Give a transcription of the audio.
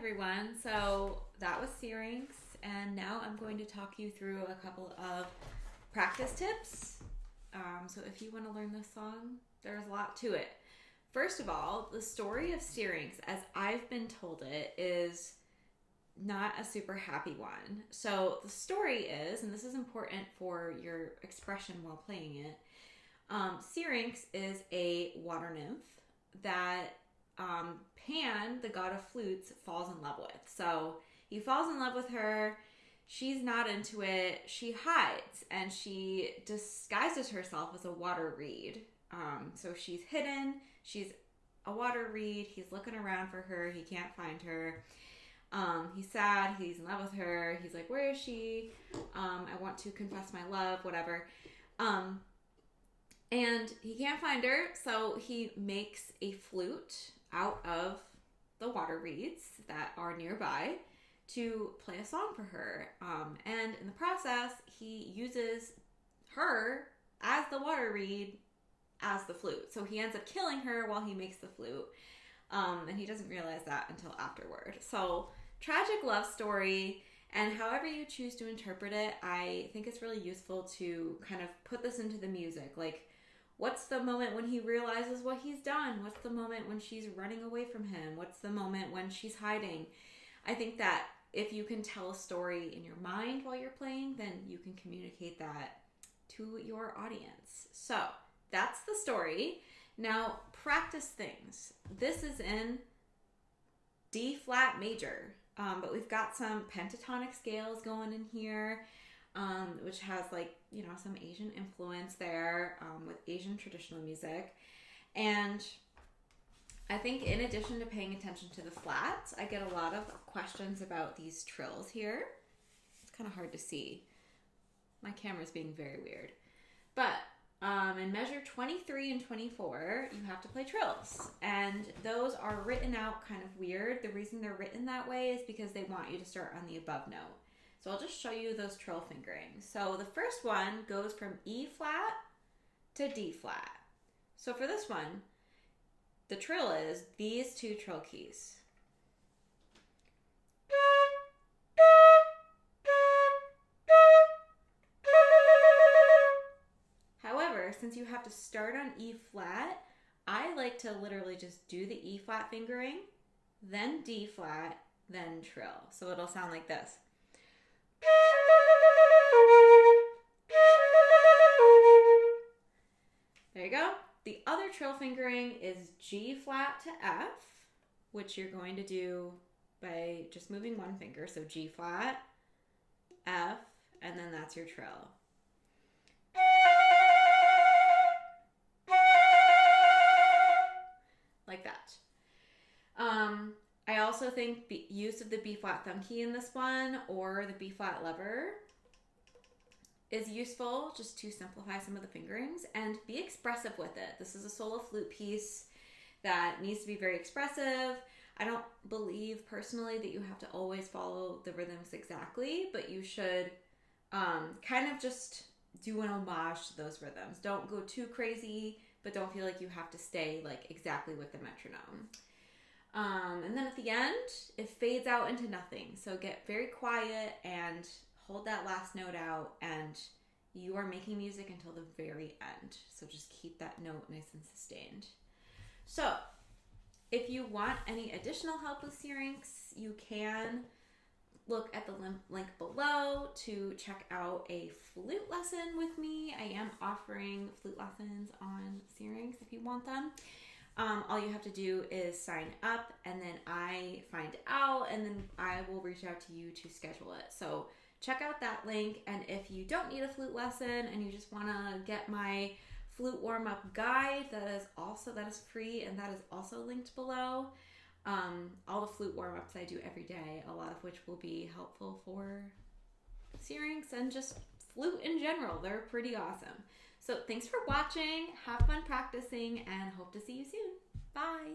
everyone. So that was Syrinx, and now I'm going to talk you through a couple of practice tips. So if you want to learn this song, there's a lot to it. First of all, the story of Syrinx, as I've been told it, is not a super happy one. So the story is, and this is important for your expression while playing it, Syrinx is a water nymph that Pan, the god of flutes, falls in love with. So he falls in love with her. She's not into it. She hides and she disguises herself as a water reed. So she's hidden. She's a water reed. He's looking around for her. He can't find her. He's sad. He's in love with her. He's like, where is she? I want to confess my love, whatever. And he can't find her. So he makes a flute out of the water reeds that are nearby to play a song for her. And in the process, he uses her as the water reed as the flute. So he ends up killing her while he makes the flute. And he doesn't realize that until afterward. So tragic love story, and however you choose to interpret it, I think it's really useful to kind of put this into the music. Like, what's the moment when he realizes what he's done? What's the moment when she's running away from him? What's the moment when she's hiding? I think that if you can tell a story in your mind while you're playing, then you can communicate that to your audience. So that's the story. Now practice things. This is in D flat major, but we've got some pentatonic scales going in here. Which has some Asian influence there with Asian traditional music. And I think in addition to paying attention to the flats, I get a lot of questions about these trills here. It's kind of hard to see. My camera's being very weird. But in measure 23 and 24, you have to play trills. And those are written out kind of weird. The reason they're written that way is because they want you to start on the above note. So I'll just show you those trill fingerings. So the first one goes from E flat to D flat. So for this one, the trill is these two trill keys. However, since you have to start on E flat, I like to literally just do the E flat fingering, then D flat, then trill. So it'll sound like this. There you go. The other trill fingering is G flat to F, which you're going to do by just moving one finger. So G flat, F, and then that's your trill. Like that. I also think use of the B flat thumb key in this one or the B flat lever is useful just to simplify some of the fingerings and be expressive with it. This is a solo flute piece that needs to be very expressive. I don't believe personally that you have to always follow the rhythms exactly, but you should kind of just do an homage to those rhythms. Don't go too crazy, but don't feel like you have to stay like exactly with the metronome. And then at the end, it fades out into nothing. So get very quiet and hold that last note out, and you are making music until the very end. So just keep that note nice and sustained. So if you want any additional help with Syrinx, you can look at the link below to check out a flute lesson with me. I am offering flute lessons on Syrinx if you want them. All you have to do is sign up, and then I find out, and then I will reach out to you to schedule it. So check out that link, and if you don't need a flute lesson and you just want to get my flute warm-up guide, that is free, and that is also linked below. All the flute warm-ups I do every day, a lot of which will be helpful for Syrinx and just flute in general. They're pretty awesome. So thanks for watching, have fun practicing, and hope to see you soon. Bye!